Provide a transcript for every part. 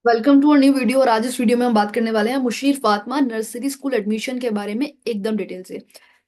Welcome to a new video. और आज इस वीडियो में हम बात करने वाले हैं Mushir Fatima nursery school admission के बारे में एकदम डिटेल से।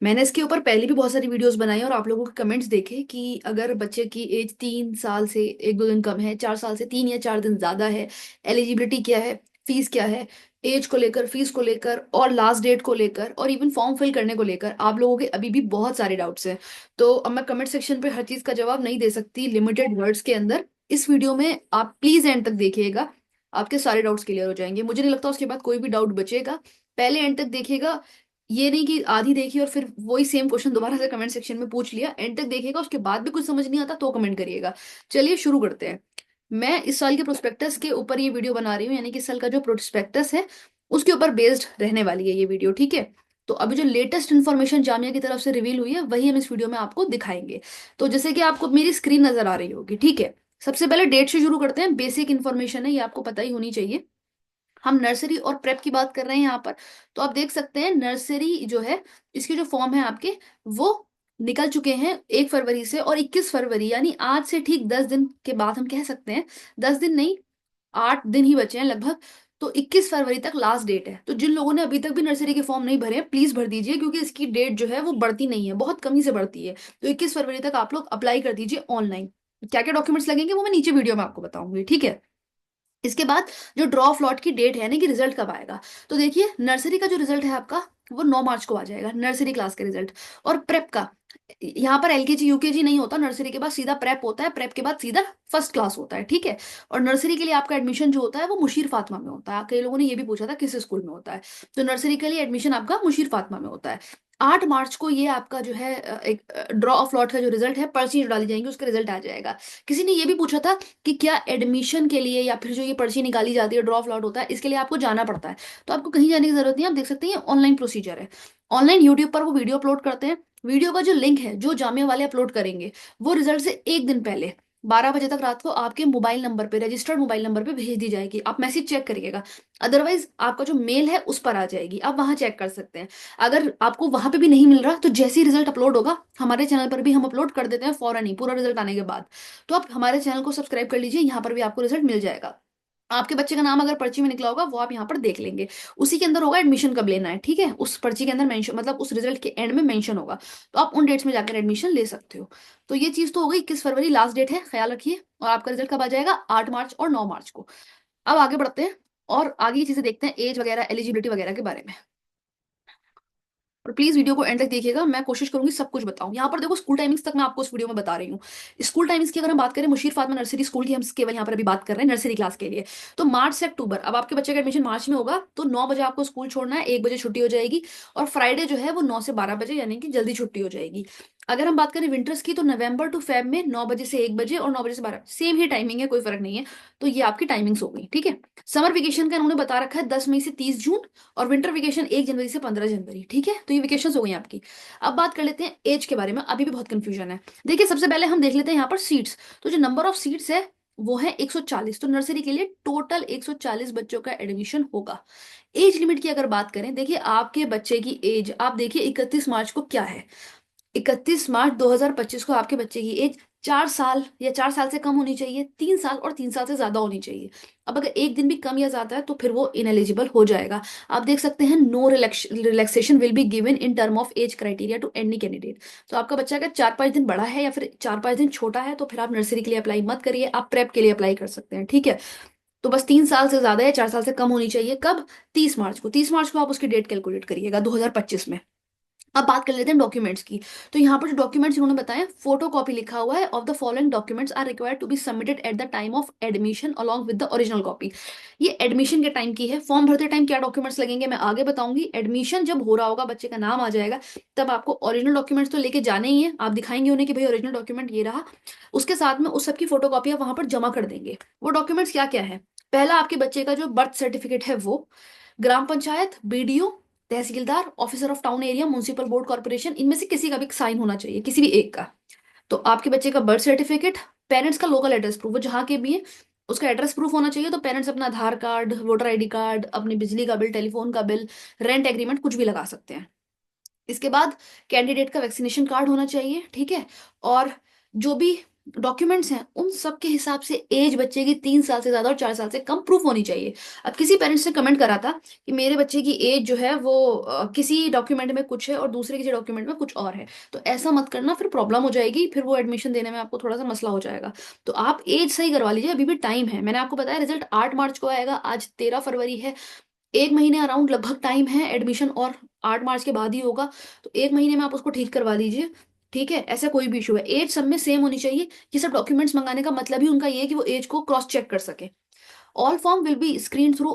मैंने इसके ऊपर पहले भी बहुत सारी वीडियोस बनाई और आप लोगों के कमेंट्स देखे कि अगर बच्चे की एज 3 साल से 1-2 दिन कम है, 4 साल से 3 या 4 दिन ज्यादा है, एलिजिबिलिटी क्या है, फीस क्या है, एज को लेकर, फीस को लेकर और लास्ट डेट को लेकर और इवन फॉर्म फिल करने को लेकर आप लोगों के अभी भी बहुत सारे डाउट्स हैं। तो अब मैं कमेंट सेक्शन पे हर चीज का जवाब नहीं दे सकती लिमिटेड वर्ड्स के अंदर। इस वीडियो में आप प्लीज एंड तक देखिएगा, आपके सारे डाउट्स क्लियर हो जाएंगे। मुझे नहीं लगता उसके बाद कोई भी डाउट बचेगा। पहले एंड तक देखिएगा, ये नहीं कि आधी देखी और फिर वही सेम क्वेश्चन दोबारा से कमेंट सेक्शन में पूछ लिया। एंड तक देखिएगा, उसके बाद भी कुछ समझ नहीं आता तो कमेंट करिएगा। चलिए शुरू करते हैं। मैं इस साल के प्रोस्पेक्टस के ऊपर ये वीडियो बना रही हूँ, यानी कि इस साल का जो प्रोस्पेक्टस है उसके ऊपर बेस्ड रहने वाली है ये वीडियो, ठीक है। तो अभी जो लेटेस्ट इन्फॉर्मेशन जामिया की तरफ से रिवील हुई है वही हम इस वीडियो में आपको दिखाएंगे। तो जैसे कि आपको मेरी स्क्रीन नजर आ रही होगी, ठीक है। सबसे पहले डेट से शुरू करते हैं। बेसिक इन्फॉर्मेशन है, ये आपको पता ही होनी चाहिए। हम नर्सरी और प्रेप की बात कर रहे हैं यहाँ पर। तो आप देख सकते हैं नर्सरी जो है, इसके जो फॉर्म है आपके, वो निकल चुके हैं 1 फरवरी से। और 21 फरवरी यानी आज से ठीक 10 दिन के बाद हम कह सकते हैं, 10 दिन नहीं, 8 दिन ही बचे हैं लगभग। तो 21 फरवरी तक लास्ट डेट है। तो जिन लोगों ने अभी तक भी नर्सरी के फॉर्म नहीं भरे हैं प्लीज भर दीजिए, क्योंकि इसकी डेट जो है वो बढ़ती नहीं है, बहुत कमी से बढ़ती है। तो 21 फरवरी तक आप लोग अप्लाई कर दीजिए ऑनलाइन। क्या क्या डॉक्यूमेंट्स लगेंगे वो मैं नीचे वीडियो में आपको बताऊंगी, ठीक है। इसके बाद जो ड्रॉ ऑफ लॉट की डेट है ना, कि रिजल्ट कब आएगा, तो देखिए नर्सरी का जो रिजल्ट है आपका वो 9 मार्च को आ जाएगा, नर्सरी क्लास का रिजल्ट। और प्रेप का, यहाँ पर एलकेजी यूकेजी नहीं होता, नर्सरी के बाद सीधा प्रेप होता है, प्रेप के बाद सीधा फर्स्ट क्लास होता है, ठीक है। और नर्सरी के लिए आपका एडमिशन जो होता है वो मुशीर फातिमा में होता है। कई लोगों ने ये भी पूछा था किस स्कूल में होता है। तो नर्सरी के लिए एडमिशन आपका मुशीर फातिमा में होता है। 8 मार्च को ये आपका जो है एक ड्रॉ ऑफ लॉट का जो रिजल्ट है, पर्ची जो डाली जाएंगी उसका रिजल्ट आ जाएगा। किसी ने ये भी पूछा था कि क्या एडमिशन के लिए या फिर जो ये पर्ची निकाली जाती है, ड्रॉ ऑफ लॉट होता है, इसके लिए आपको जाना पड़ता है। तो आपको कहीं जाने की जरूरत नहीं है, आप देख सकते हैं ये ऑनलाइन प्रोसीजर है। ऑनलाइन यूट्यूब पर वो वीडियो अपलोड करते हैं। वीडियो का जो लिंक है जो जामिया वाले अपलोड करेंगे, वो रिजल्ट से 1 दिन पहले 12 बजे तक रात को आपके मोबाइल नंबर पे, रजिस्टर्ड मोबाइल नंबर पे भेज दी जाएगी। आप मैसेज चेक करिएगा, अदरवाइज आपका जो मेल है उस पर आ जाएगी, आप वहां चेक कर सकते हैं। अगर आपको वहां पे भी नहीं मिल रहा तो जैसे ही रिजल्ट अपलोड होगा हमारे चैनल पर भी हम अपलोड कर देते हैं फौरन ही, पूरा रिजल्ट आने के बाद। तो आप हमारे चैनल को सब्सक्राइब कर लीजिए, यहाँ पर भी आपको रिजल्ट मिल जाएगा। आपके बच्चे का नाम अगर पर्ची में निकला होगा वो आप यहाँ पर देख लेंगे। उसी के अंदर होगा एडमिशन कब लेना है, ठीक है। उस पर्ची के अंदर मेंशन, मतलब उस रिजल्ट के एंड में मेंशन होगा। तो आप उन डेट्स में जाकर एडमिशन ले सकते हो। तो ये चीज तो हो गई, 21 फरवरी लास्ट डेट है, ख्याल रखिए। और आपका रिजल्ट कब आ जाएगा, 8 मार्च और 9 मार्च को। अब आगे बढ़ते हैं और आगे की चीजें देखते हैं, एज वगैरह, एलिजिबिलिटी वगैरह के बारे में। और प्लीज वीडियो को एंड तक देखिएगा, मैं कोशिश करूंगी सब कुछ बताऊं। यहाँ पर देखो स्कूल टाइमिंग्स तक मैं आपको इस वीडियो में बता रही हूँ। स्कूल टाइमिंग्स की अगर हम बात करें, मुशीर फातिमा नर्सरी स्कूल की हम केवल यहाँ पर अभी बात कर रहे हैं नर्सरी क्लास के लिए। तो मार्च से अक्टूबर, अब आपके बच्चे का एडमिशन मार्च में होगा तो 9 बजे आपको स्कूल छोड़ना है, 1 बजे छुट्टी हो जाएगी। और फ्राइडे जो है वो 9 से 12 बजे, यानी कि जल्दी छुट्टी हो जाएगी। अगर हम बात करें विंटर्स की, तो नवंबर टू फेब में 9 बजे से 1 बजे और 9 बजे से 12, सेम ही टाइमिंग है, कोई फर्क नहीं है। तो ये आपकी टाइमिंग्स हो गई, ठीक है। समर वेकेशन का इन्होंने बता रखा है 10 मई से 30 जून। और विंटर वेकेशन 1 जनवरी से 15 जनवरी, ठीक है। तो ये वेकेशन हो गई आपकी। अब बात कर लेते हैं एज के बारे में, अभी भी बहुत कंफ्यूजन है। देखिए सबसे पहले हम देख लेते हैं यहाँ पर सीट्स। तो जो नंबर ऑफ सीट्स है वो है 140। तो नर्सरी के लिए टोटल 140 बच्चों का एडमिशन होगा। एज लिमिट की अगर बात करें, देखिए आपके बच्चे की एज आप देखिए 31 मार्च को क्या है। 31 मार्च 2025 को आपके बच्चे की एज 4 साल या 4 साल से कम होनी चाहिए, 3 साल और 3 साल से ज्यादा होनी चाहिए। अब अगर एक दिन भी कम या ज्यादा है तो फिर वो इनएलिजिबल हो जाएगा। आप देख सकते हैं, no relaxation will be given in term of age criteria to any candidate. तो आपका बच्चा अगर 4-5 दिन बड़ा है या फिर 4-5 दिन छोटा है तो फिर आप नर्सरी के लिए अप्लाई मत करिए, आप प्रेप के लिए अप्लाई कर सकते हैं, ठीक है। तो बस 3 साल से ज्यादा या 4 साल से कम होनी चाहिए, कब, 30 मार्च को। 30 मार्च को आप उसकी डेट कैलकुलेट करिएगा 2025 में। अब बात कर लेते हैं डॉक्यूमेंट्स की। तो यहाँ पर जो डॉक्यूमेंट्स इन्होंने बताया, फोटो कॉपी लिखा हुआ है, of the following documents are required to be submitted at the time of admission along with the original copy. ये एडमिशन के टाइम की है। फॉर्म भरते टाइम क्या डॉक्यूमेंट्स लगेंगे मैं आगे बताऊंगी। एडमिशन जब हो रहा होगा, बच्चे का नाम आ जाएगा, तब आपको ओरिजिनल डॉक्यूमेंट्स तो लेके जाने ही है। आप दिखाएंगे उन्हें कि भाई ओरिजिनल डॉक्यूमेंट ये रहा। उसके साथ में उस सबकी फोटो कॉपी आप वहां पर जमा कर देंगे। वो डॉक्यूमेंट्स क्या क्या है, पहला आपके बच्चे का जो बर्थ सर्टिफिकेट है वो, gram panchayat, BDO, tehsildar, officer of town area, municipal board corporation, इनमें से किसी का भी साइन होना चाहिए, किसी भी एक का। तो आपके बच्चे का बर्थ सर्टिफिकेट, पेरेंट्स का लोकल एड्रेस प्रूफ, वो जहाँ के भी है उसका एड्रेस प्रूफ होना चाहिए। तो पेरेंट्स अपना आधार कार्ड, वोटर आईडी कार्ड, अपनी बिजली का बिल, टेलीफोन का बिल, रेंट एग्रीमेंट, कुछ भी लगा सकते हैं। इसके बाद कैंडिडेट का वैक्सीनेशन कार्ड होना चाहिए, ठीक है। और जो भी डॉक्यूमेंट्स हैं उन सब के हिसाब से एज बच्चे की 3 साल से ज्यादा और 4 साल से कम प्रूफ होनी चाहिए। अब किसी पेरेंट्स ने कमेंट करा था कि मेरे बच्चे की एज जो है वो किसी डॉक्यूमेंट में कुछ है और दूसरे किसी डॉक्यूमेंट में कुछ और है। तो ऐसा मत करना, फिर प्रॉब्लम हो जाएगी, फिर वो एडमिशन देने में आपको थोड़ा सा मसला हो जाएगा। तो आप एज सही करवा लीजिए, अभी भी टाइम है। मैंने आपको बताया रिजल्ट 8 मार्च को आएगा, आज 13 फरवरी है। 1 महीने अराउंड लगभग टाइम है एडमिशन, और 8 मार्च के बाद ही होगा। तो 1 महीने में आप उसको ठीक करवा लीजिए। ठीक है, ऐसा कोई भी इशू है, एज सब में सेम होनी चाहिए। ये सब डॉक्यूमेंट्स मंगाने का मतलब ही उनका ये है कि वो एज को क्रॉस चेक कर सके। All form will be screen through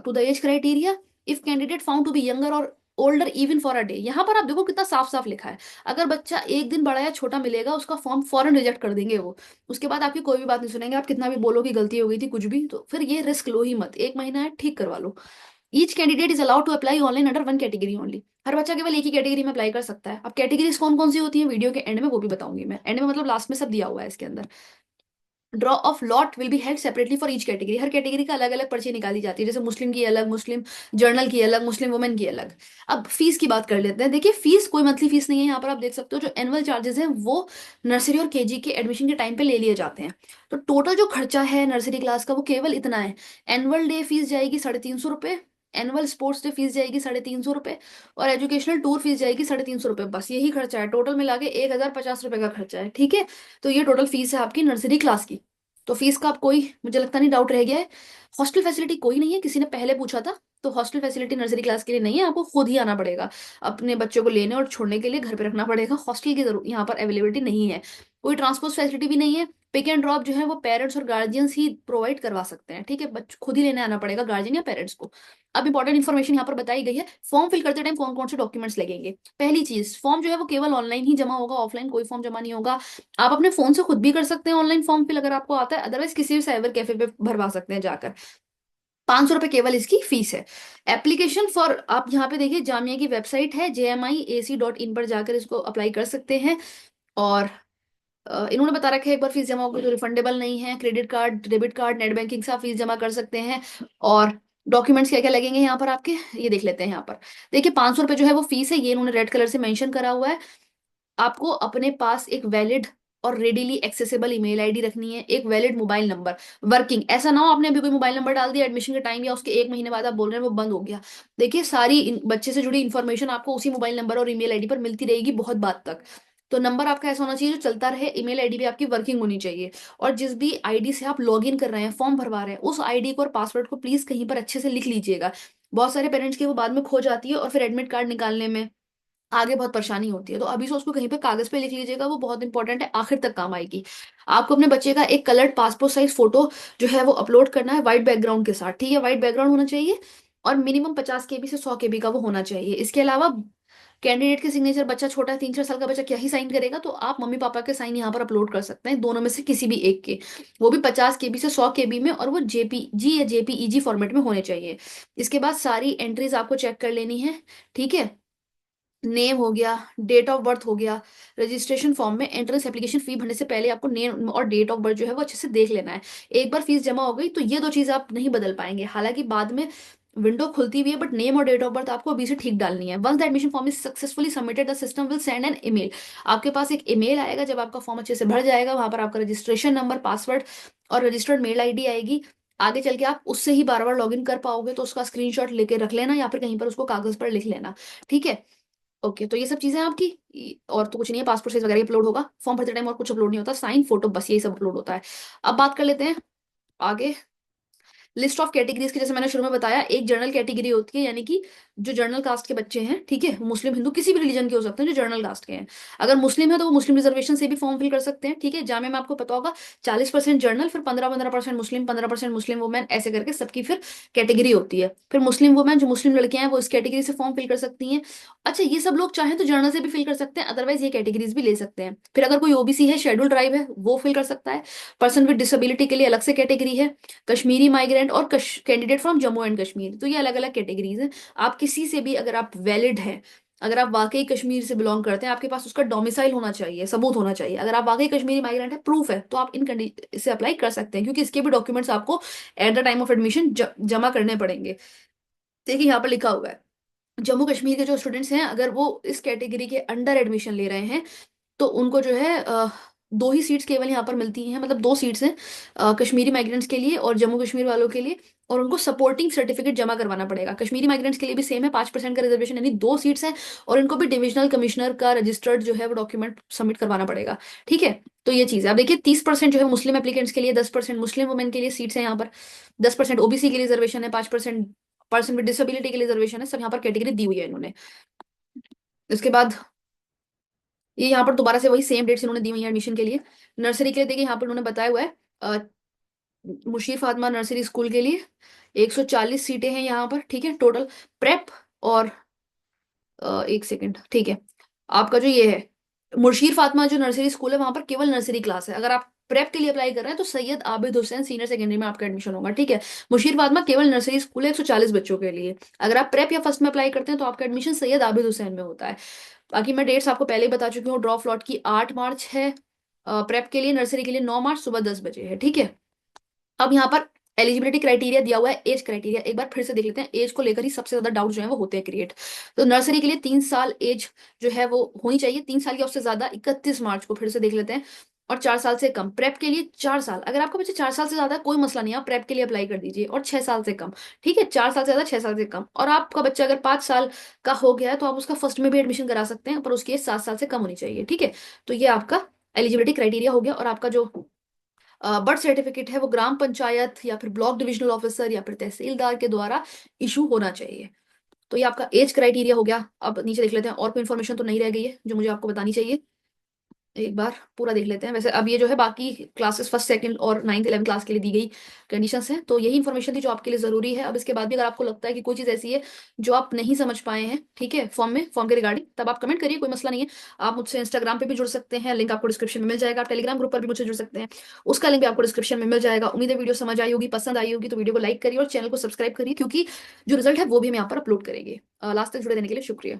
to the age criteria if candidate found to be younger or older even for a day. यहाँ पर आप देखो कितना साफ साफ लिखा है। अगर बच्चा एक दिन बड़ा या छोटा मिलेगा उसका फॉर्म फॉरन रिजेक्ट कर देंगे वो। उसके बाद आपकी कोई भी बात नहीं सुनेंगे, आप कितना भी बोलो कि गलती हो गई थी कुछ भी, तो फिर ये रिस्क लो ही मत। 1 महीना है, ठीक करवा लो। Each candidate is allowed to apply online under one category only. हर बच्चा केवल एक ही कैटेगरी में अप्लाई कर सकता है। अब कैटेगरीज कौन कौन सी होती है वीडियो के एंड में वो भी बताऊंगी मैं। एंड में मतलब लास्ट में सब दिया हुआ है इसके अंदर। Draw of lot will be held separately for each category. Her category का अलग अलग पर्ची निकाली जाती है, जैसे मुस्लिम की अलग, मुस्लिम जर्नल की अलग, मुस्लिम वुमेन की अलग। अब फीस की बात कर लेते हैं। देखिए फीस कोई मंथली फीस नहीं है, यहाँ पर आप देख सकते हो जो एनुअल चार्जेस हैं वो नर्सरी और केजी के एडमिशन के टाइम पे ले लिए जाते हैं। तो टोटल जो खर्चा है नर्सरी क्लास का वो केवल इतना है। एनुअल डे फीस जाएगी 350 रुपये, एनुअल स्पोर्ट्स डे फीस जाएगी 350 रुपये, और एजुकेशनल टूर फीस जाएगी 350 रुपये। बस यही खर्चा है, टोटल मिला के 1050 रुपये का खर्चा है। ठीक है, तो ये टोटल फीस है आपकी नर्सरी क्लास की। तो फीस का आप कोई, मुझे लगता नहीं डाउट रह गया है। हॉस्टल फैसिलिटी कोई नहीं है, किसी ने पहले पूछा था। तो हॉस्टल फैसिलिटी नर्सरी क्लास के लिए नहीं है, आपको खुद ही आना पड़ेगा। अपने बच्चों को लेने और छोड़ने के लिए घर पे रखना पड़ेगा। हॉस्टल की जरूर यहाँ पर अवेलेबिलिटी नहीं है। कोई ट्रांसपोर्ट फैसिलिटी भी नहीं है। पिक एंड ड्रॉप जो है वो पेरेंट्स और गार्जियंस ही प्रोवाइड करवा सकते हैं। ठीक है, बच्चों खुद ही लेने आना पड़ेगा, गार्जियन या पेरेंट्स को। अब इंपॉर्टेंट इन्फॉर्मेशन यहाँ पर बताई गई है। फॉर्म फिल करते टाइम कौन कौन से डॉक्यूमेंट्स लगेंगे। पहली चीज, फॉर्म जो है वो केवल ऑनलाइन ही जमा होगा, ऑफलाइन कोई फॉर्म जमा नहीं होगा। आप अपने फोन से खुद भी कर सकते हैं ऑनलाइन फॉर्म फिल अगर आपको आता है, अदरवाइज किसी भी साइबर कैफे पे भरवा सकते हैं जाकर। 500 रुपये केवल इसकी फीस है। एप्लीकेशन फॉर, आप यहाँ पे देखिए जामिया की वेबसाइट है jmiac.in पर जाकर इसको अप्लाई कर सकते हैं। और इन्होंने बता रखा है एक बार फीस जमा होगी तो रिफंडेबल नहीं है। Credit card, debit card, net banking से आप फीस जमा कर सकते हैं। और डॉक्यूमेंट्स क्या क्या लगेंगे यहाँ पर आपके, ये देख लेते हैं। यहाँ पर देखिए 500 रुपये जो है वो फीस है, ये इन्होंने रेड कलर से मेंशन करा हुआ है। आपको अपने पास एक वैलिड और रेडिली एक्सेसिबल ईमेल आईडी रखनी है, एक वैलिड मोबाइल नंबर वर्किंग। ऐसा ना हो आपने अभी कोई मोबाइल नंबर डाल दिया एडमिशन के टाइम या उसके 1 महीने बाद आप बोल रहे हैं वो बंद हो गया। देखिए सारी बच्चे से जुड़ी इन्फॉर्मेशन आपको उसी मोबाइल नंबर और ईमेल आईडी पर मिलती रहेगी बहुत बात तक। तो नंबर आपका ऐसा होना चाहिए जो चलता रहे, ईमेल आईडी भी आपकी वर्किंग होनी चाहिए। और जिस भी आईडी से आप लॉग इन कर रहे हैं, फॉर्म भरवा रहे हैं, उस आईडी को और पासवर्ड को प्लीज कहीं पर अच्छे से लिख लीजिएगा। बहुत सारे पेरेंट्स की वो बाद में खो जाती है और फिर एडमिट कार्ड निकालने में आगे बहुत परेशानी होती है। तो अभी से उसको कहीं पे कागज पे लिख लीजिएगा, वो बहुत इंपॉर्टेंट है, आखिर तक काम आएगी। आपको अपने बच्चे का एक कलर्ड पासपोर्ट साइज फोटो जो है वो अपलोड करना है व्हाइट बैकग्राउंड के साथ। ठीक है, व्हाइट बैकग्राउंड होना चाहिए और मिनिमम 50 KB से 100 KB का वो होना चाहिए। इसके अलावा कैंडिडेट के सिग्नेचर, बच्चा छोटा है 3-4 साल का बच्चा क्या ही साइन करेगा, तो आप मम्मी पापा के साइन यहाँ पर अपलोड कर सकते हैं, दोनों में से किसी भी एक के। वो भी 50 KB से 100 KB में, और वो जेपीजी या जेपीईजी फॉर्मेट में होने चाहिए। इसके बाद सारी एंट्रीज आपको चेक कर लेनी है। ठीक है, नेम हो गया, डेट ऑफ बर्थ हो गया। रजिस्ट्रेशन फॉर्म में एंट्रेंस एप्लीकेशन फी भरने से पहले आपको नेम और डेट ऑफ बर्थ जो है वो अच्छे से देख लेना है। एक बार फीस जमा हो गई तो ये दो चीजें आप नहीं बदल पाएंगे, हालांकि बाद में विंडो खुलती हुई है, बट नेम और डेट ऑफ बर्थ आपको अभी से ठीक डालनी है। Once the admission form is successfully submitted the system will send an email. आपके पास एक ईमेल आएगा जब आपका फॉर्म अच्छे से भर जाएगा, वहां पर आपका रजिस्ट्रेशन नंबर, पासवर्ड और रजिस्टर्ड मेल आईडी आएगी। आगे चल के आप उससे ही बार बार लॉग इन कर पाओगे, तो उसका स्क्रीनशॉट लेके रख लेना या फिर कहीं पर उसको कागज पर लिख लेना। ठीक है, ओके। तो ये सब चीजें आपकी, और तो कुछ नहीं है। पासपोर्ट साइज वगैरह अपलोड होगा फॉर्म भरते टाइम, और कुछ अपलोड नहीं होता, साइन फोटो बस यही सब अपलोड होता है। अब बात कर लेते हैं आगे लिस्ट ऑफ कैटेगरीज की। जैसे मैंने शुरू में बताया, एक जनरल कैटेगरी होती है, यानी कि जो जनरल कास्ट के बच्चे हैं, ठीक है, मुस्लिम हिंदू किसी भी रिलीजन के हो सकते हैं जो जनरल कास्ट के हैं। अगर मुस्लिम है तो वो मुस्लिम रिजर्वेशन से भी फॉर्म फिल कर सकते हैं। ठीक है, जामे में आपको पता होगा 40% जनरल, फिर 15-15% मुस्लिम, 15% मुस्लिम वुमेन, ऐसे करके सबकी फिर कैटेगरी होती है। फिर मुस्लिम वुमेन, जो मुस्लिम लड़कियां हैं, वो इस कैटेगरी से फॉर्म फिल कर सकती हैं। अच्छा, ये सब लोग चाहें तो जनरल से भी फिल कर सकते हैं, अदरवाइज ये कैटेगरीज भी ले सकते हैं। फिर अगर कोई ओबीसी है, शेड्यूल ट्राइब है, वो फिल कर सकता है। पर्सन विद डिसेबिलिटी के लिए अलग से कैटेगरी है। कश्मीरी माइग्रेंट और candidate from Jammu and Kashmir, तो ये अलग अलग कैटेगरीज हैं। आप किसी से भी, अगर आप वैलिड हैं, अगर आप वाकई कश्मीर से बिलोंग करते हैं, आपके पास उसका डोमिसाइल होना चाहिए, सबूत होना चाहिए। अगर आप वाकई कश्मीरी माइग्रेंट है, प्रूफ है, तो आप इन से अप्लाई कर सकते हैं, क्योंकि इसके भी डॉक्यूमेंट्स आपको eight the time of admission जमा करने पड़ेंगे। देखिए यहाँ पर लिखा हुआ है, जम्मू कश्मीर के जो स्टूडेंट्स हैं, अगर वो इस कैटेगरी के अंडर एडमिशन ले रहे हैं, तो उनको जो है 2 ही सीट्स केवल यहाँ पर मिलती हैं, मतलब 2 सीट्स हैं कश्मीरी माइग्रेंट्स के लिए और जम्मू कश्मीर वालों के लिए। और उनको सपोर्टिंग सर्टिफिकेट जमा करवाना पड़ेगा। कश्मीरी माइग्रेंट्स के लिए भी सेम है, 5% का रिजर्वेशन, यानी 2 सीट्स हैं। और इनको भी डिविजनल कमिश्नर का रजिस्टर्ड जो है वो डॉक्यूमेंट सबमिट करवाना पड़ेगा। ठीक है, तो ये चीज़ है। अब देखिए 30% जो है मुस्लिम एप्लीकेंट्स के लिए, 10% मुस्लिम वुमेन के लिए सीट्स हैं यहाँ पर, 10% ओबीसी के लिए रिजर्वेशन है, 5% पर्सन विद डिसेबिलिटी के लिए रिजर्वेशन है। सब यहाँ पर कैटेगरी दी हुई है इन्होंने। इसके बाद ये यहाँ पर दोबारा से वही सेम डेट्स इन्होंने दी हुई है एडमिशन के लिए। नर्सरी के लिए देखिए यहाँ पर उन्होंने बताया हुआ है मुशीर फातिमा नर्सरी स्कूल के लिए 140 सीटें हैं यहाँ पर। ठीक है, टोटल प्रेप और एक सेकंड, ठीक है, आपका जो ये है मुशीर फातिमा जो नर्सरी स्कूल है वहां पर केवल नर्सरी क्लास है। अगर आप प्रेप के लिए अप्लाई कर रहे हैं तो सैयद आबिद हुसैन सीनियर सेकेंडरी में आपका एडमिशन होगा। ठीक है, मुशीर फातिमा केवल नर्सरी स्कूल है 140 बच्चों के लिए। अगर आप प्रेप या फर्स्ट में अप्लाई करते हैं तो आपका एडमिशन सैयद आबिद हुसैन में होता है। बाकी मैं डेट्स आपको पहले ही बता चुकी हूँ। ड्रॉप लॉट की 8 मार्च है, प्रेप के लिए, नर्सरी के लिए 9 मार्च सुबह 10 बजे है। ठीक है, अब यहाँ पर एलिजिबिलिटी क्राइटेरिया दिया हुआ है, एज क्राइटेरिया एक बार फिर से देख लेते हैं। एज को लेकर ही सबसे ज्यादा डाउट जो है वो होते हैं क्रिएट। तो नर्सरी के लिए 3 साल एज जो है वो होनी चाहिए, 3 साल या उससे ज्यादा, 31 मार्च को फिर से देख लेते हैं। और 4 साल से कम। प्रेप के लिए 4 साल, अगर आपका बच्चा 4 साल से ज्यादा है, कोई मसला नहीं है, आप प्रेप के लिए अप्लाई कर दीजिए। और 6 साल से कम, ठीक है, 4 साल से ज्यादा, 6 साल से कम। और आपका बच्चा अगर 5 साल का हो गया है तो आप उसका फर्स्ट में भी एडमिशन करा सकते हैं, पर उसकी एज 7 साल से कम होनी चाहिए। ठीक है, तो ये आपका एलिजिबिलिटी क्राइटेरिया हो गया। और आपका जो बर्थ सर्टिफिकेट है वो ग्राम पंचायत या फिर ब्लॉक डिविजनल ऑफिसर या फिर तहसीलदार के द्वारा इशू होना चाहिए। तो ये आपका एज क्राइटेरिया हो गया। अब नीचे देख लेते हैं, और कोई इन्फॉर्मेशन तो नहीं रह गई है जो मुझे आपको बतानी चाहिए। एक बार पूरा देख लेते हैं। वैसे अब ये जो है बाकी क्लासेस फर्स्ट सेकंड और 9th 11th क्लास के लिए दी गई कंडीशंस हैं। तो यही इन्फॉर्मेशन थी जो आपके लिए जरूरी है। अब इसके बाद भी अगर आपको लगता है कि कोई चीज़ ऐसी है जो आप नहीं समझ पाए हैं, ठीक है, फॉर्म के रिगार्डिंग, तब आप कमेंट करिए, कोई मसला नहीं है। आप मुझसे इंस्टाग्राम पे भी जुड़ सकते हैं, लिंक आपको डिस्क्रिप्शन में मिल जाएगा। आप टेलीग्राम ग्रुप पर भी मुझसे जुड़ सकते हैं, उसका लिंक भी आपको डिस्क्रिप्शन में मिल जाएगा। उम्मीद है वीडियो समझ आई होगी, पसंद आई होगी। तो वीडियो को लाइक करिए और चैनल को सब्सक्राइब करिए, क्योंकि जो रिजल्ट है वो भी हम यहाँ पर अपलोड करेंगे। लास्ट तक जुड़े रहने के लिए शुक्रिया।